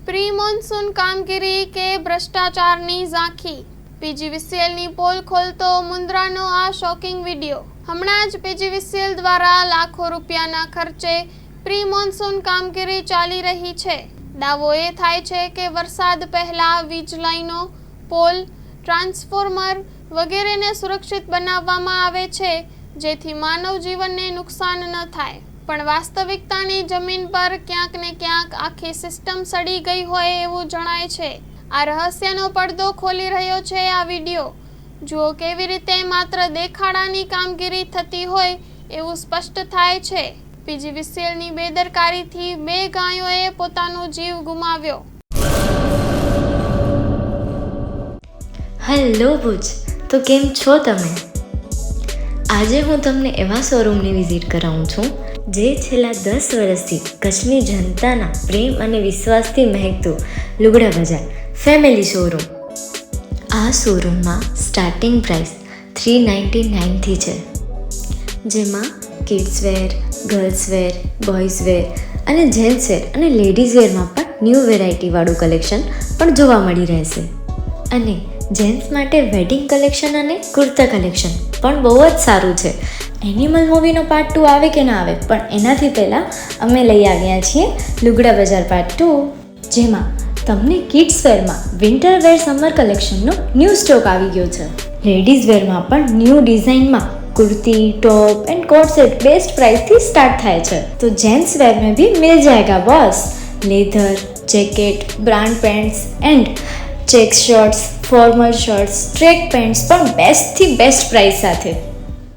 Pre monsoon કામગીરી કે ભ્રષ્ટાચારની ઝાંખી? પીજીવીસીએલની પોલ ખોલતો મુન્દ્રાનો આ શોકિંગ વિડીયો. હમણાં જ પીજીવીસીએલ દ્વારા લાખો રૂપિયાના ખર્ચે પ્રી મોન્સૂન કામગીરી ચાલી રહી છે. દાવો એ થાય છે કે વરસાદ પહેલા વીજ લાઈનો, પોલ, ટ્રાન્સફોર્મર વગેરેને સુરક્ષિત બનાવવામાં આવે છે જેથી માનવ જીવનને નુકસાન ન થાય. પણ વાસ્તવિકતાની જમીન પર ક્યાંક ને ક્યાંક આખી સિસ્ટમ સડી ગઈ હોય એવું જણાય છે. આ રહસ્યનો પડદો ખોલી રહ્યો છે આ વિડીયો. જુઓ કેવી રીતે માત્ર દેખાડાની કામગીરી થતી હોય એવું સ્પષ્ટ થાય છે. પીજીવીસીએલની બેદરકારીથી 2 ગાયોએ પોતાનો જીવ ગુમાવ્યો. હેલો ભુજ, તો કેમ છો તમે? આજે હું તમને એવા શોરૂમની વિઝિટ કરાવું છું જે છેલ્લા 10 વર્ષથી કચ્છની જનતાના પ્રેમ અને વિશ્વાસથી મહેકતું લુગડા બજાર ફેમિલી શોરૂમ. આ શોરૂમમાં સ્ટાર્ટિંગ પ્રાઇસ 399થી છે, જેમાં kids wear, girls wear, boys wear અને જેન્ટ્સ વેર અને લેડીઝ વેરમાં પણ ન્યૂ વેરાયટીવાળું કલેક્શન પણ જોવા મળી રહેશે. અને જેન્ટ્સ માટે વેડિંગ કલેક્શન અને કુર્તા કલેક્શન પણ બહુ જ સારું છે. એનિમલ મૂવીનો પાર્ટ 2 આવે કે ના આવે, પણ એનાથી પહેલાં અમે લઈ આવ્યા છીએ લુગડા બજાર પાર્ટ 2, જેમાં તમને કિડ્સ વેરમાં વિન્ટર વેર સમર કલેક્શનનો ન્યૂ સ્ટોક આવી ગયો છે. લેડીઝ વેરમાં પણ ન્યૂ ડિઝાઇનમાં kurti, top and coat set best price थी स्टार्ट थाय छे. तो जेंट्स वेर में भी मिल जाएगा boss. Leather, jacket, brand pants and check shirts, formal shirts, track pants પણ બેસ્ટ થી બેસ્ટ પ્રાઇસ સાથે.